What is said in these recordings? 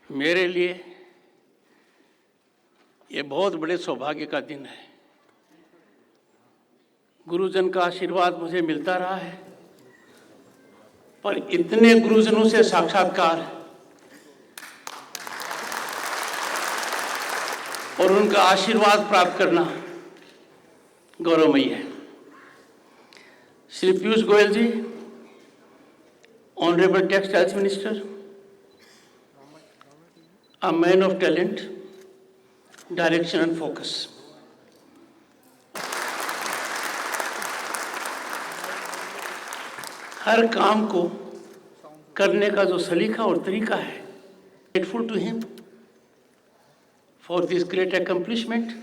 मेरे लिए ये बहुत बड़े सौभाग्य का दिन है। गुरुजन का आशीर्वाद मुझे मिलता रहा है, पर इतने गुरुजनों से साक्षात्कार और उनका आशीर्वाद प्राप्त करना गौरवमयी है। Shri Piyush Goyal ji, honourable textiles minister, a man of talent, direction and focus. हर काम को करने का जो सलीका और तरीका है, grateful to him for this great accomplishment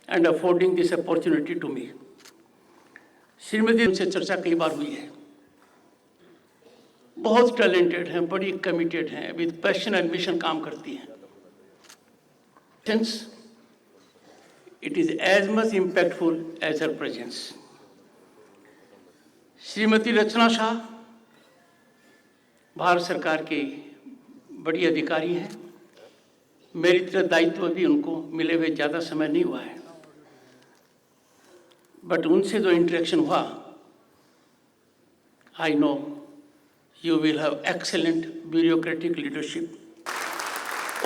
and affording this opportunity to me. Shrimati उनसे चर्चा कई बार हुई है। बहुत टैलेंटेड हैं, बड़ी कमिटेड हैं, विद पैशन एंड मिशन काम करती हैं। Since it is as much impactful as her presence. Shrimati रचना शाह भारत सरकार के बड़ी अधिकारी हैं। मेरी तरह दायित्व भी उनको मिले हुए ज़्यादा समय नहीं हुआ है, बट उनसे जो इंटरेक्शन हुआ, I know you will have excellent bureaucratic leadership.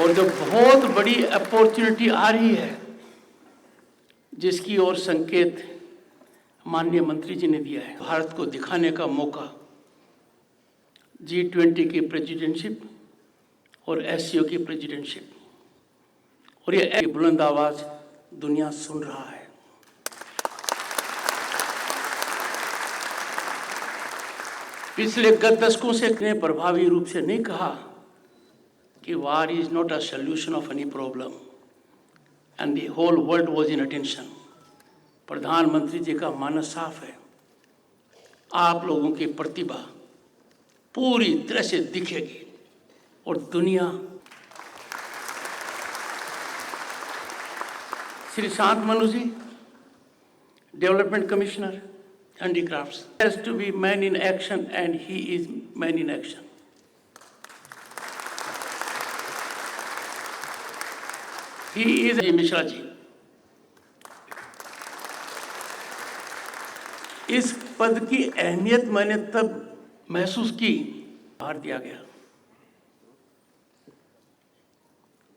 और जो बहुत बड़ी अपॉर्चुनिटी आ रही है, जिसकी ओर संकेत माननीय मंत्री जी ने दिया है, भारत को दिखाने का मौका, G20 की प्रेसिडेंटशिप और SCO की प्रेसिडेंटशिप, और ये बुलंद आवाज दुनिया सुन रहा है। पिछले गत दशकों से इतने प्रभावी रूप से नहीं कहा कि war is not a solution of any problem and the whole world was in attention. प्रधानमंत्री जी का मानस साफ है, आप लोगों की प्रतिभा पूरी तरह से दिखेगी और दुनिया। Shri Shant Manu ji, development commissioner handicrafts, has to be man in action and he is man in action. He is Mishra ji. इस पद की अहमियत मैंने तब महसूस की, भार दिया गया।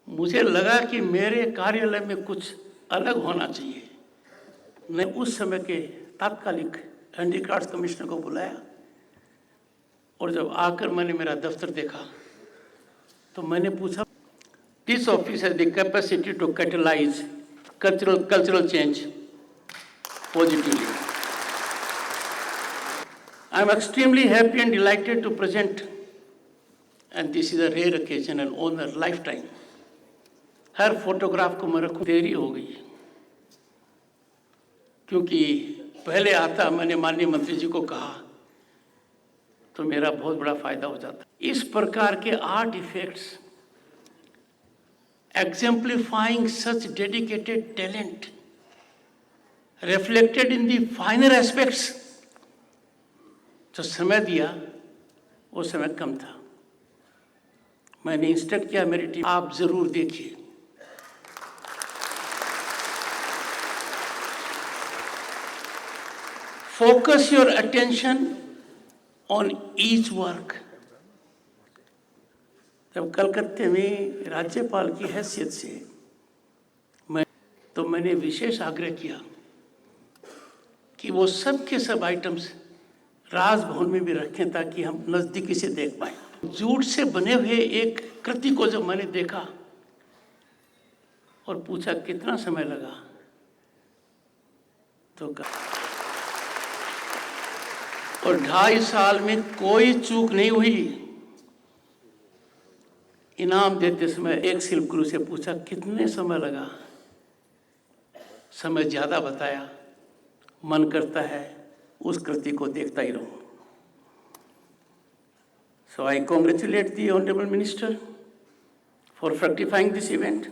मुझे लगा कि मेरे कार्यालय में कुछ अलग होना चाहिए। मैं उस समय के तात्कालिक हैंडीक्राफ्ट्स कमिश्नर को बुलाया और जब आकर मैंने मेरा दफ्तर देखा तो मैंने पूछा, this office has the capacity to catalyze cultural change positively. I am extremely happy and delighted to present and this is a rare occasion and honour life time. हर फोटोग्राफ को मैं रखूं, देरी हो गई क्योंकि पहले आता मैंने माननीय मंत्री जी को कहा तो मेरा बहुत बड़ा फायदा हो जाता। इस प्रकार के artefacts exemplifying such dedicated talent reflected in the finer aspects, जो समय दिया वो समय कम था। मैंने इंस्ट्रक्ट किया मेरी टीम, आप जरूर देखिए। Focus your attention on each work. जब कलकत्ते में राज्यपाल की हैसियत से मैंने विशेष आग्रह किया कि वो सब के सब आइटम्स राजभवन में भी रखें ताकि हम नज़दीकी से देख पाए। जूट से बने हुए एक कृति को जब मैंने देखा और पूछा कितना समय लगा, तो और 2.5 साल में कोई चूक नहीं हुई। इनाम देते समय एक शिल्प गुरु से पूछा कितने समय लगा, समय ज़्यादा बताया। मन करता है उस कृति को देखता ही रहूं। So I congratulate the honourable minister for fructifying this event.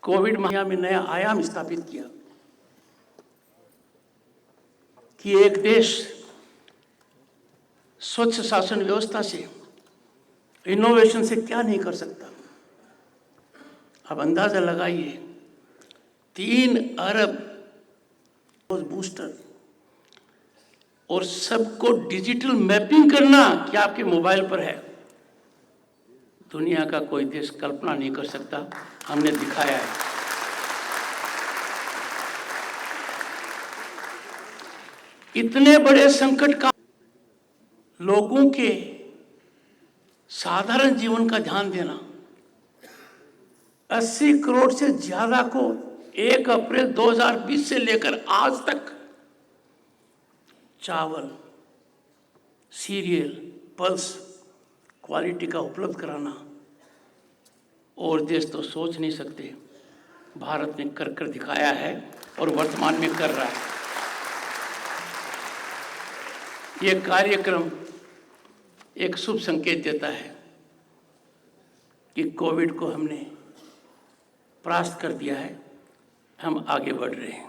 COVID महामारी में नया आयाम स्थापित किया कि एक देश स्वच्छ शासन व्यवस्था से इनोवेशन से क्या नहीं कर सकता। अब अंदाजा लगाइए, 3 अरब बूस्टर, और सबको डिजिटल मैपिंग करना क्या आपके मोबाइल पर है। दुनिया का कोई देश कल्पना नहीं कर सकता, हमने दिखाया है। इतने बड़े संकट का लोगों के साधारण जीवन का ध्यान देना, 80 करोड़ से ज्यादा को 1 अप्रैल 2020 से लेकर आज तक चावल, सीरियल, पल्स क्वालिटी का उपलब्ध कराना, और देश तो सोच नहीं सकते, भारत ने कर कर दिखाया है और वर्तमान में कर रहा है। ये कार्यक्रम एक शुभ संकेत देता है कि कोविड को हमने परास्त कर दिया है, हम आगे बढ़ रहे हैं।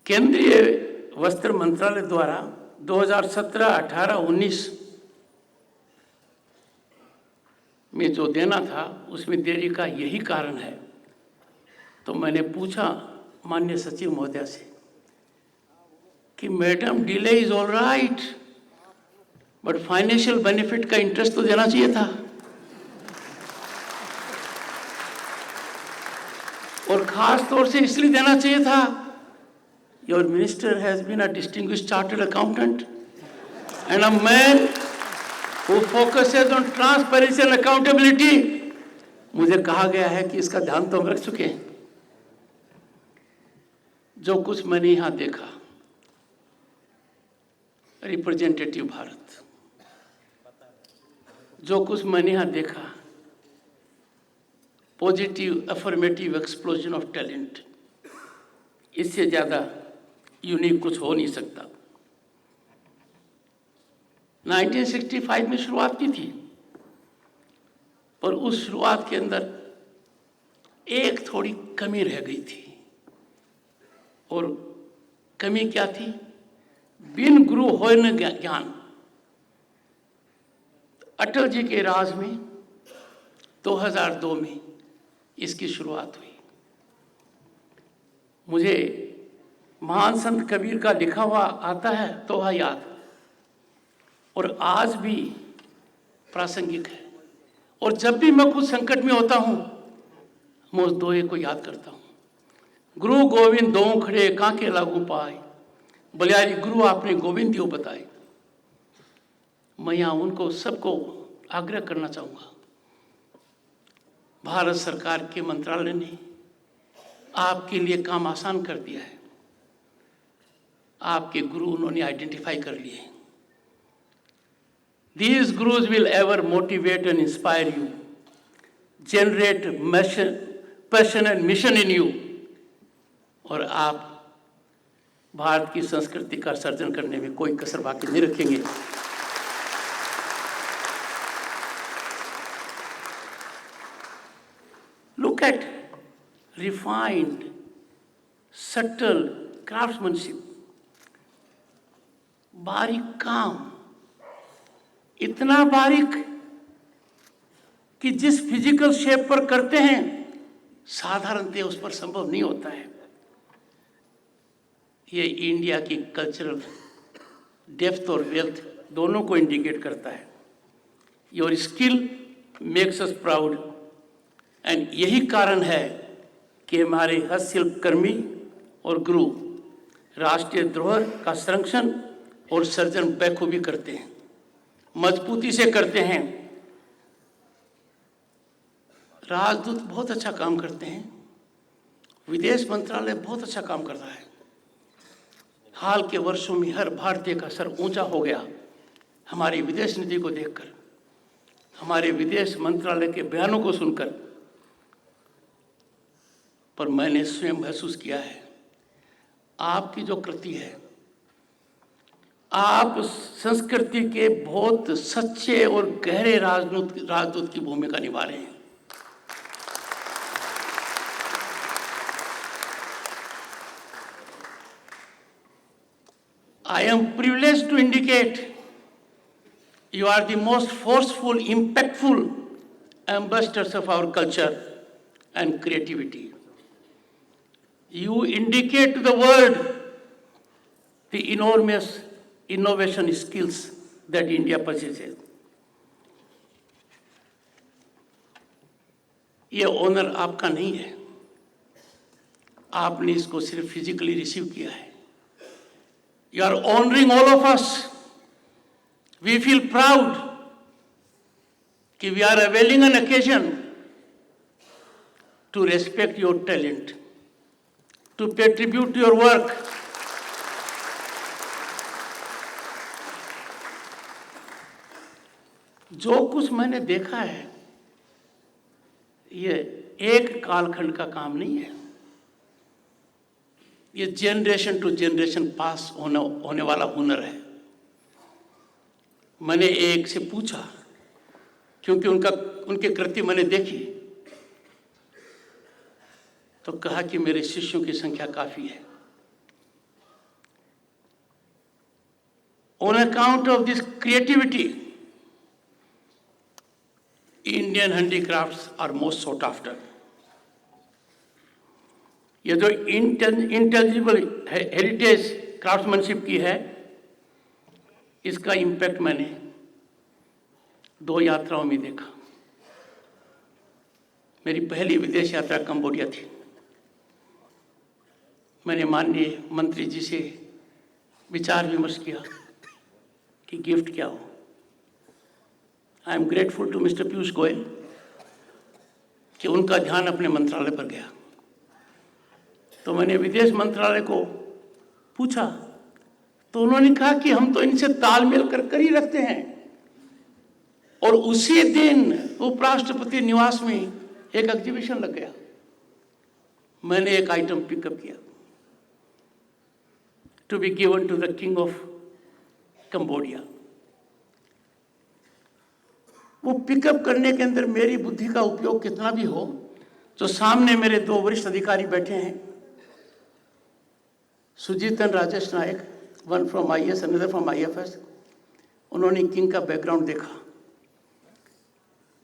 केंद्रीय वस्त्र मंत्रालय द्वारा 2017, 18, 19 में जो देना था उसमें देरी का यही कारण है। तो मैंने पूछा माननीय सचिव महोदया से कि madam, delay is all right, but financial benefit का इंटरेस्ट तो देना चाहिए था, और खास तौर से इसलिए देना चाहिए था, your minister has been a distinguished chartered accountant and a man who focuses on transparency and accountability. मुझे कहा गया है कि इसका ध्यान तो हम रख चुके हैं। जो कुछ मैंने यहां देखा, रिप्रेजेंटेटिव भारत, जो कुछ मैंने यहां देखा, positive affirmative explosion of talent, इससे ज्यादा यूनिक कुछ हो नहीं सकता। 1965 में शुरुआत की थी, पर उस शुरुआत के अंदर एक थोड़ी कमी रह गई थी, और कमी क्या थी? बिन गुरु होय न ज्ञान। अटल जी के राज में 2002 में इसकी शुरुआत हुई। मुझे महान संत कबीर का लिखा हुआ आता है दोहा याद, और आज भी प्रासंगिक है। और जब भी मैं कुछ संकट में होता हूं, मैं उस दोहे को याद करता हूं। गुरु गोविंद दो खड़े कांके लागू पाए, बलियारी गुरु आपने गोविंद दियो बताए। मैं यहां उनको सबको आग्रह करना चाहूंगा, भारत सरकार के मंत्रालय ने आपके लिए काम आसान कर दिया है। आपके गुरु उन्होंने आइडेंटिफाई कर लिए। These gurus will ever motivate and inspire you, generate passion and mission in you, और आप भारत की संस्कृति का सर्जन करने में कोई कसर बाकी नहीं रखेंगे। Look at refined, subtle craftsmanship, बारीक काम, इतना बारीक कि जिस फिजिकल शेप पर करते हैं साधारणतः उस पर संभव नहीं होता है। ये इंडिया की कल्चरल डेप्थ और वेल्थ दोनों को इंडिकेट करता है। Your skill makes us proud, and यही कारण है कि हमारे हस्तशिल्प कर्मी और गुरु राष्ट्रीय धरोहर का संरक्षण और सर्जन बखूबी करते हैं, मजबूती से करते हैं। राजदूत बहुत अच्छा काम करते हैं, विदेश मंत्रालय बहुत अच्छा काम कर रहा है। हाल के वर्षों में हर भारतीय का सर ऊंचा हो गया हमारी विदेश नीति को देखकर, हमारे विदेश मंत्रालय के बयानों को सुनकर। पर मैंने स्वयं महसूस किया है, आपकी जो कृति है, आप संस्कृति के बहुत सच्चे और गहरे राजदूत की भूमिका निभा रहे हैं। I am privileged to indicate You are the most forceful, impactful ambassadors of our culture and creativity. You indicate to the world the enormous innovation skills that India possesses. ये ऑनर आपका नहीं है, आपने इसको सिर्फ फिजिकली रिसीव किया है. You are honoring all of us. We feel proud कि we are availing an occasion to respect your talent, to pay tribute to your work. जो कुछ मैंने देखा है ये एक कालखंड का काम नहीं है, ये जनरेशन टू जनरेशन पास होने वाला हुनर है. मैंने एक से पूछा क्योंकि उनके कृति मैंने देखी, तो कहा कि मेरे शिष्यों की संख्या काफी है. On account of this creativity, Indian handicrafts are most sought after. ये जो इंटेलिजिबल हेरिटेज क्राफ्ट्समैनशिप की है, इसका इम्पैक्ट मैंने 2 यात्राओं में देखा. मेरी पहली विदेश यात्रा कंबोडिया थी. मैंने माननीय मंत्री जी से विचार विमर्श किया कि गिफ्ट क्या हो. I am grateful to mister Piyush Goyal कि उनका ध्यान अपने मंत्रालय पर गया. तो मैंने विदेश मंत्रालय को पूछा तो उन्होंने कहा कि हम तो इनसे तालमेल कर ही रखते हैं. और उसी दिन उपराष्ट्रपति निवास में एक एग्जीबिशन लग गया. मैंने एक आइटम पिकअप किया to be given to the king of Cambodia. वो पिकअप करने के अंदर मेरी बुद्धि का उपयोग कितना भी हो, तो सामने मेरे 2 वरिष्ठ अधिकारी बैठे हैं, Sujithan Rajesh Nayak, one from IAS another from IFS. उन्होंने किंग का बैकग्राउंड देखा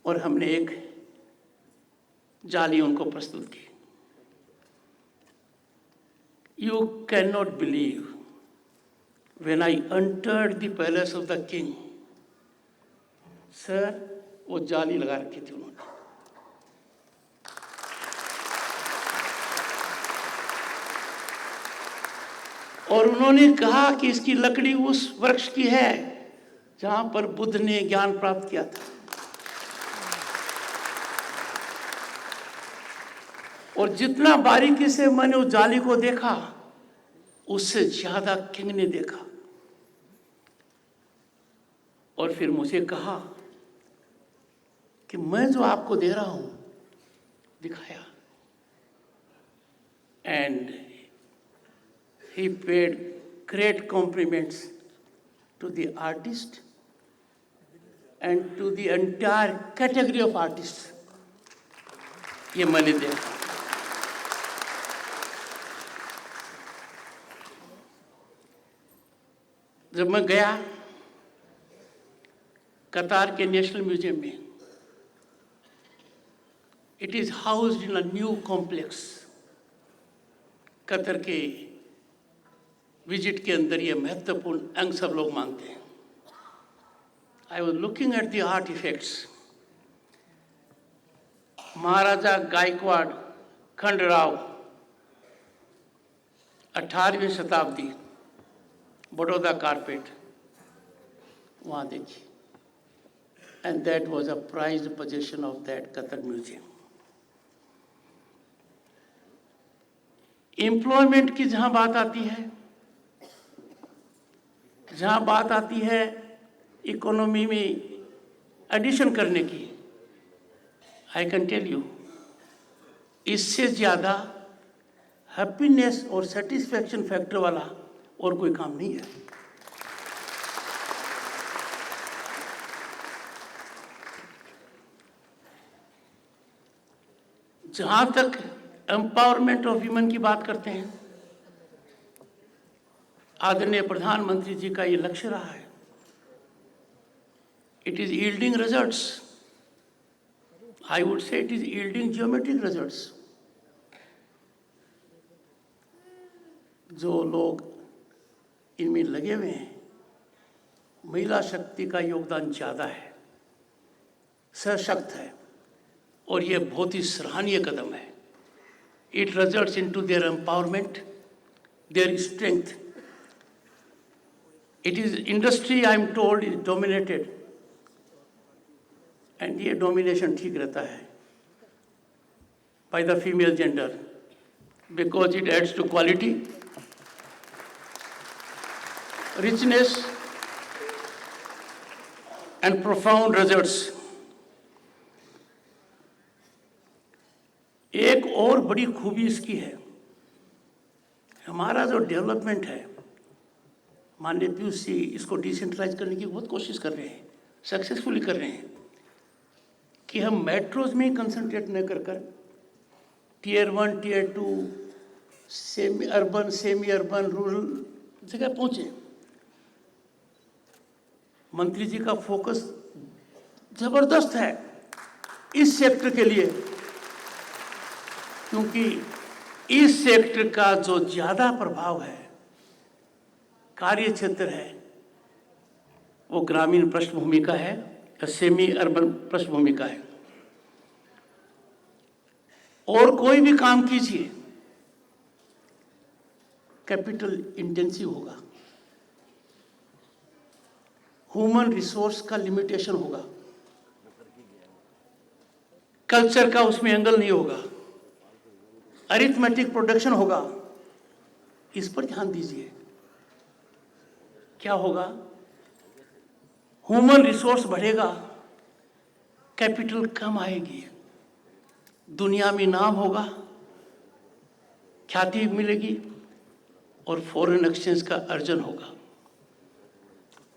और हमने एक जाली उनको प्रस्तुत की. You can not believe when I entered the palace of the king. Sir, वो जाली लगा रखी थी उन्होंने. और उन्होंने कहा कि इसकी लकड़ी उस वृक्ष की है जहां पर बुद्ध ने ज्ञान प्राप्त किया था. और जितना बारीकी से मैंने उस जाली को देखा, उससे ज्यादा किंग ने देखा. और फिर मुझे कहा कि मैं जो आपको दे रहा हूं, दिखाया. And he paid great compliments to the artist and to the entire category of artists. ये मैंने देखा. जब मैं गया कतार के नेशनल म्यूजियम में, it is housed in a new complex. Qatar के विजिट के अंदर ये महत्वपूर्ण अंग सब लोग मानते हैं. I was looking at the artefacts. Maharaja Gaikwad Khanderao 18वीं शताब्दी, बड़ौदा कारपेट वहाँ देखी. And that was a prized position of that Qatar museum. Employment की जहाँ बात आती है, जहाँ बात आती है इकोनॉमी में एडिशन करने की, आई कैन टेल यू, इससे ज़्यादा हैप्पीनेस और सेटिस्फैक्शन फैक्टर वाला और कोई काम नहीं है. जहाँ तक एम्पावरमेंट ऑफ वीमेन की बात करते हैं, आदरणीय प्रधानमंत्री जी का ये लक्ष्य रहा है It is yielding results. I would say it is yielding geometric results. जो लोग इनमें लगे हुए हैं, महिला शक्ति का योगदान ज़्यादा है, सशक्त है, और ये बहुत ही सराहनीय कदम है. It results into their empowerment, their strength. It is industry, I am told, is dominated, and ये domination ठीक रहता है by the female gender because it adds to quality, richness, and profound results. एक और बड़ी खूबी इसकी है, हमारा जो डेवलपमेंट है, माननीय पीयूष जी इसको डिसेंट्रलाइज करने की बहुत कोशिश कर रहे हैं, सक्सेसफुली कर रहे हैं, कि हम मेट्रोज में कंसंट्रेट न कर tier 1, tier 2, semi urban, rural जगह पहुँचे. मंत्री जी का फोकस जबरदस्त है इस सेक्टर के लिए, क्योंकि इस सेक्टर का जो ज़्यादा प्रभाव है, कार्य क्षेत्र है, वो ग्रामीण पृष्ठभूमि का है या सेमी अर्बन पृष्ठभूमि का है. और कोई भी काम कीजिए कैपिटल इंटेंसिव होगा, ह्यूमन रिसोर्स का लिमिटेशन होगा, कल्चर का उसमें एंगल नहीं होगा, अरिथमेटिक प्रोडक्शन होगा. इस पर ध्यान दीजिए. क्या होगा? ह्यूमन रिसोर्स बढ़ेगा, कैपिटल कम आएगी, दुनिया में नाम होगा, ख्याति मिलेगी और फॉरेन एक्सचेंज का अर्जन होगा.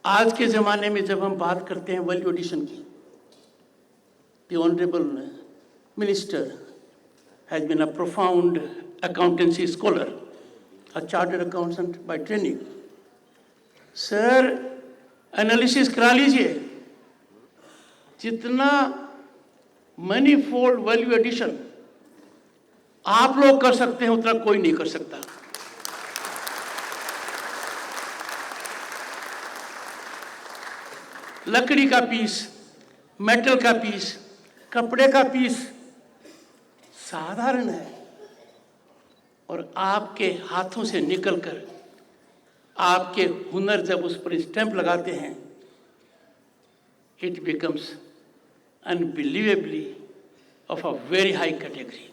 आज के ज़माने में जब हम बात करते हैं वैल्यू एडिशन की, the honourable minister has been a profound accountancy scholar, a chartered accountant by training. Sir analysis करा लीजिए, जितना मनीफोल्ड वैल्यू एडिशन आप लोग कर सकते हैं उतना कोई नहीं कर सकता. लकड़ी का पीस, मेटल का पीस, कपड़े का पीस साधारण है, और आपके हाथों से निकलकर आपके हुनर जब उस पर स्टैंप लगाते हैं, it becomes unbelievably of a very high category.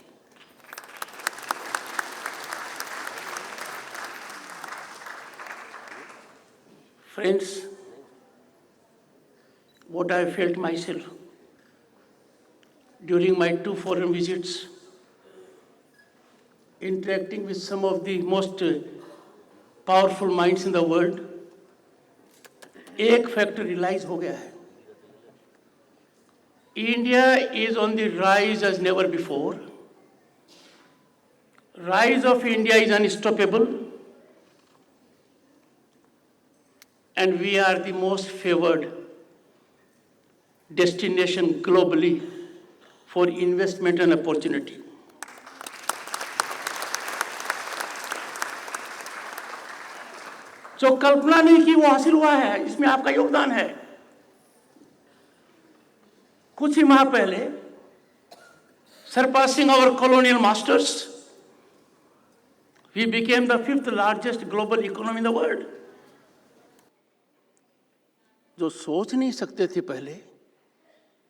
Friends, what I felt myself during my 2 foreign visits, interacting with some of the most powerful minds in the world, एक फैक्टर रियलाइज हो गया है. India is on the rise as never before. Rise of India is unstoppable, and we are the most favoured destination globally for investment and opportunity. जो कल्पना नहीं की वो हासिल हुआ है, इसमें आपका योगदान है. कुछ ही माह पहले, surpassing our colonial masters, we became the 5th largest global economy in the world. जो सोच नहीं सकते थे पहले,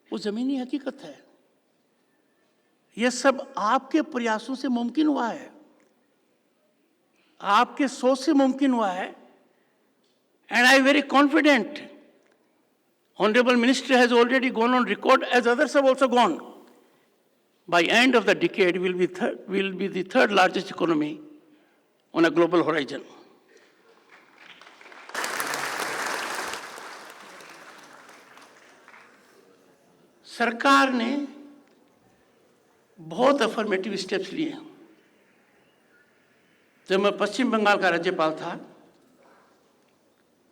वो जमीनी हकीकत है. यह सब आपके प्रयासों से मुमकिन हुआ है, आपके सोच से मुमकिन हुआ है. And I very confident, honourable minister has already gone on record, as others have also gone, by end of the decade will be the third largest economy on a global horizon. सरकार ने बहुत affirmative steps लिए. जब मैं पश्चिम बंगाल का राज्यपाल था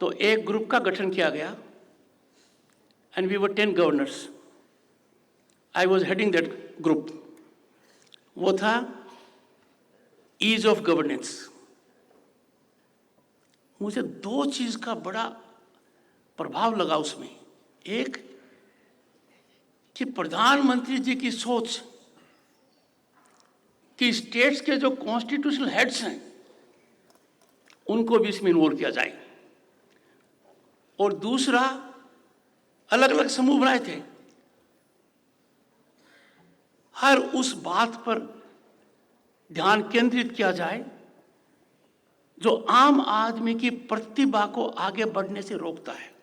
तो एक ग्रुप का गठन किया गया, and we were 10 governors. I was heading that group. वो था ease of governance. मुझे दो चीज का बड़ा प्रभाव लगा उसमें। एक कि प्रधानमंत्री जी की सोच कि स्टेट्स के जो कॉन्स्टिट्यूशनल हेड्स हैं उनको भी इसमें इन्वॉल्व किया जाए, और दूसरा अलग अलग समूह बनाए थे, हर उस बात पर ध्यान केंद्रित किया जाए जो आम आदमी की प्रतिभा को आगे बढ़ने से रोकता है।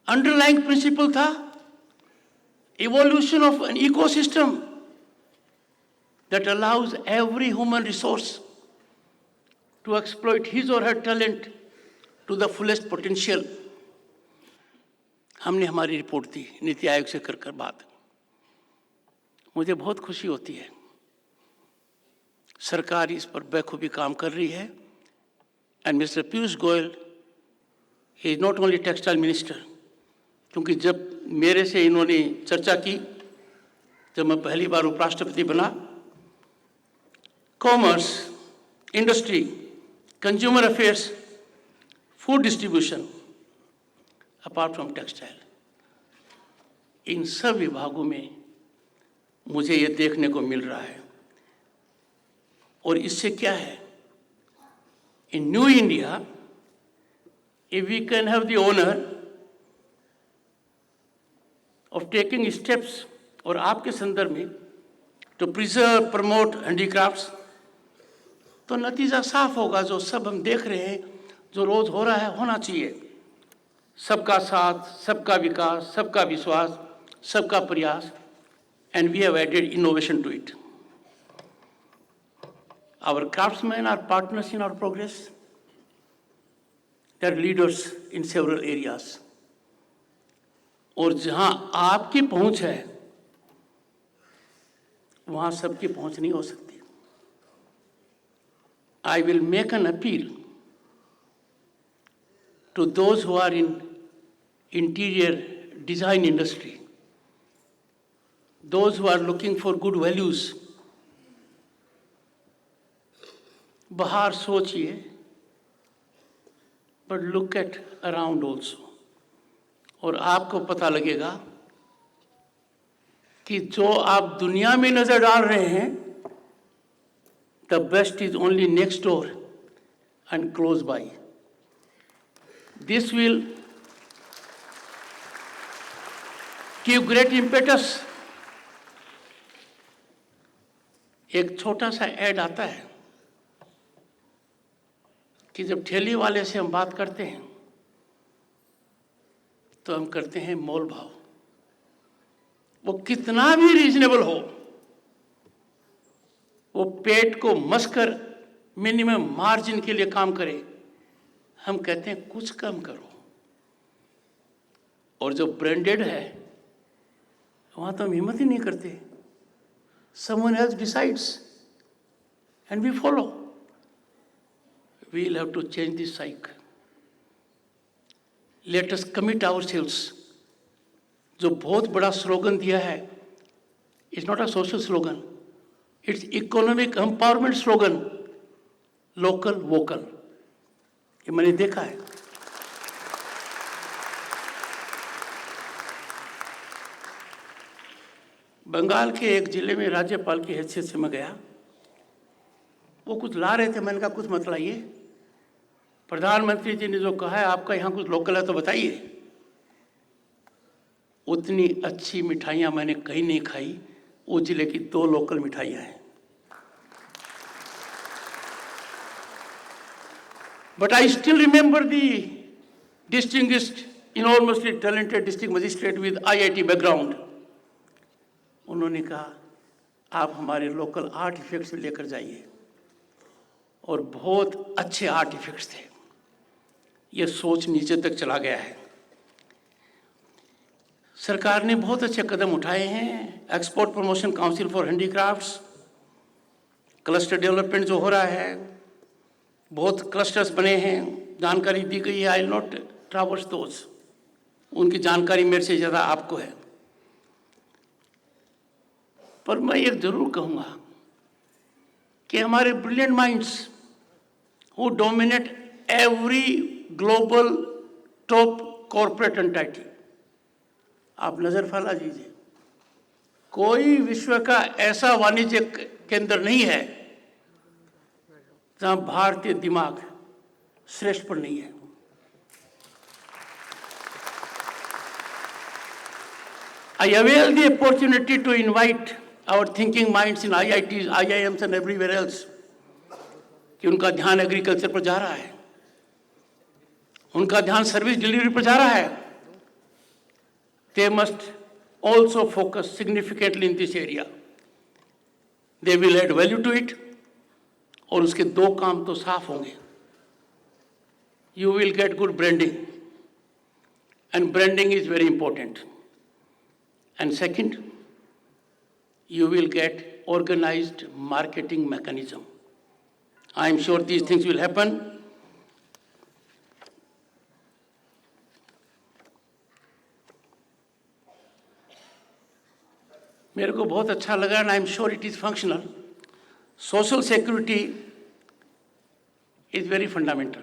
अंडरलाइंग प्रिंसिपल था evolution of an ecosystem that allows every human resource to exploit his or her talent to the fullest potential. हमने हमारी रिपोर्ट दी नीति आयोग से कर बात। मुझे बहुत खुशी होती है सरकार इस पर बखूबी काम कर रही है। And mister Piyush Goyal he is not only textile minister, क्योंकि जब मेरे से इन्होंने चर्चा की जब मैं पहली बार उपराष्ट्रपति बना, commerce, industry, consumer affairs, food distribution, apart from textile, इन सब विभागों में मुझे ये देखने को मिल रहा है। और इससे क्या है, in new India if we can have the honour of taking steps, और आपके संदर्भ में टू प्रिजर्व प्रमोट हैंडीक्राफ्ट्स, तो नतीजा साफ होगा। जो सब हम देख रहे हैं, जो रोज हो रहा है, होना चाहिए। सबका साथ, सबका विकास, सबका विश्वास, सबका प्रयास, and we have added innovation to it. Our craftsmen are partners in our progress. They are leaders in several areas. और जहां आपकी पहुंच है वहां सबकी पहुंच नहीं हो सकती। I will make an appeal to those who are in interior design industry, those who are looking for good values. बाहर सोचिए, but look at around also, और आपको पता लगेगा कि जो आप दुनिया में नजर डाल रहे हैं, the best is only next door and close by. This will give great impetus. एक छोटा सा ऐड आता है कि जब ठेले वाले से हम बात करते हैं तो हम करते हैं मोल भाव। वो कितना भी रीजनेबल हो, वो पेट को मसकर मिनिमम मार्जिन के लिए काम करे, हम कहते हैं कुछ कम करो। और जो ब्रांडेड है वहां तो हम हिम्मत ही नहीं करते। Someone else decides and we follow. We'll have to change this cycle. Let us commit ourselves. जो बहुत बड़ा स्लोगन दिया है, it's not a social slogan, it's economic empowerment slogan, local vocal. ये मैंने देखा है। बंगाल के एक जिले में राज्यपाल की हैसियत से मैं गया। वो कुछ ला रहे थे, मैंने कहा कुछ मत लाइए, प्रधानमंत्री जी ने जो कहा है आपका यहाँ कुछ लोकल है तो बताइए। उतनी अच्छी मिठाइयाँ मैंने कहीं नहीं खाई। वो जिले की 2 लोकल मिठाइयाँ हैं। But I still remember the distinguished enormously talented district magistrate with IIT background. उन्होंने कहा आप हमारे लोकल आर्टिफैक्ट्स लेकर जाइए, और बहुत अच्छे आर्टिफैक्ट्स थे। ये सोच नीचे तक चला गया है। सरकार ने बहुत अच्छे कदम उठाए हैं। Export promotion council for handicrafts, cluster development जो हो रहा है, बहुत क्लस्टर्स बने हैं, जानकारी दी गई है। I will not traverse those. उनकी जानकारी मेरे से ज़्यादा आपको है। पर मैं एक जरूर कहूँगा कि हमारे brilliant minds who dominate every global top corporate entity, आप नजर फैला दीजिए, कोई विश्व का ऐसा वाणिज्य केंद्र नहीं है जहां भारतीय दिमाग श्रेष्ठ पर नहीं है। I avail the opportunity to invite our thinking minds in IITs, IIMs and everywhere else कि उनका ध्यान एग्रीकल्चर पर जा रहा है, उनका ध्यान सर्विस डिलीवरी पर जा रहा है। They must also focus significantly in this area. They will add value to it, और उसके दो काम तो साफ होंगे। You will get good branding, and branding is very important. And second, you will get organized marketing mechanism. I am sure these things will happen. मेरे को बहुत अच्छा लगा, and I am sure it is functional. Social security is very fundamental.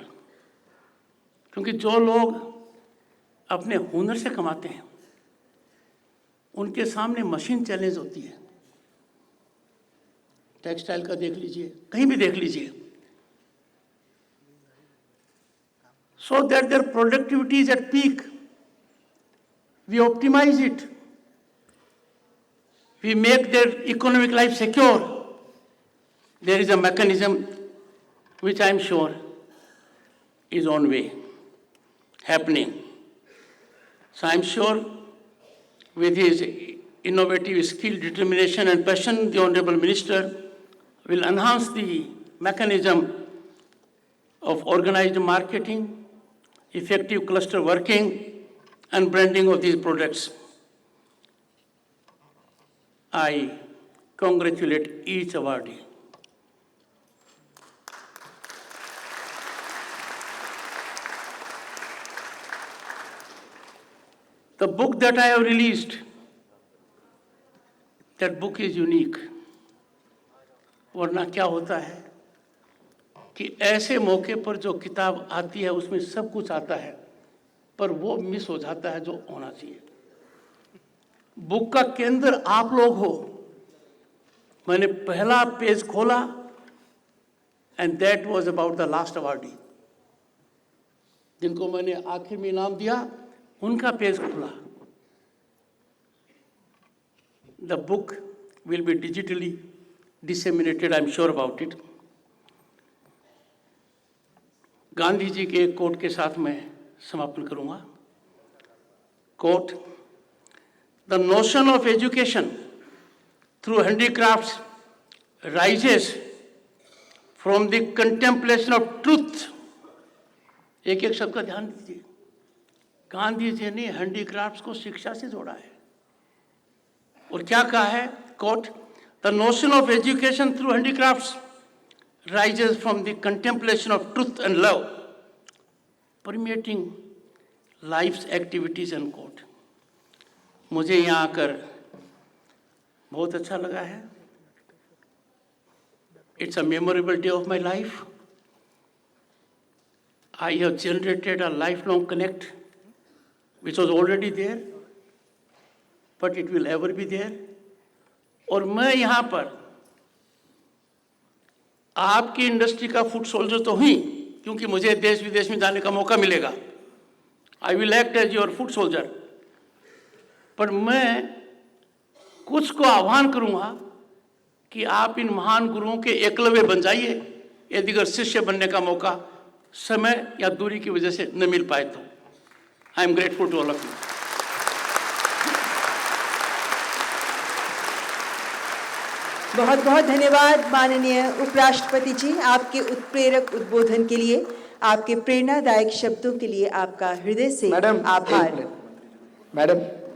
क्योंकि जो लोग अपने हुनर से कमाते हैं उनके सामने मशीन चैलेंज होती है। टेक्सटाइल का देख लीजिए, कहीं भी देख लीजिए। So that their productivity is at peak, we optimize it, we make their economic life secure. There is a mechanism which I am sure is on way, happening. So I am sure with his innovative skill, determination and passion, the Honorable Minister will enhance the mechanism of organized marketing, effective cluster working and branding of these products. I congratulate each awardee. The book that I have released, that book is unique. वरना क्या होता है कि ऐसे मौके पर जो किताब आती है उसमें सब कुछ आता है, पर वो मिस हो जाता है जो होना चाहिए। बुक का केंद्र आप लोग हो। मैंने पहला पेज खोला and that was about the last awardee, जिनको मैंने आखिर में इनाम दिया, उनका पेज खुला। The book will be digitally disseminated, I am sure about it. Gandhi ji के एक कोट के साथ मैं समापन करूंगा। Quote: The notion of education through handicrafts rises from the contemplation of truth. एक एक शब्द का ध्यान दीजिए। गांधी जी ने हैंडीक्राफ्ट्स को शिक्षा से जोड़ा है और क्या कहा है? Quote: The notion of education through handicrafts rises from the contemplation of truth and love, permeating life's activities and quote. मुझे यहाँ आकर बहुत अच्छा लगा है। It's a memorable day of my life. I have generated a lifelong connect which was already there, but it will ever be there. और मैं यहाँ पर आपकी इंडस्ट्री का फुट सोल्जर तो हुई, क्योंकि मुझे देश विदेश में जाने का मौका मिलेगा। I will act as your foot soldier. पर मैं कुछ को आह्वान करूँगा कि आप इन महान गुरुओं के एकलव्य बन जाइए, यदि अगर शिष्य बनने का मौका समय या दूरी की वजह से न मिल पाए तो। I am grateful to all of you. बहुत बहुत धन्यवाद माननीय उपराष्ट्रपति जी, आपके उत्प्रेरक उद्बोधन के लिए, आपके प्रेरणादायक शब्दों के लिए आपका हृदय से आभार। मैडम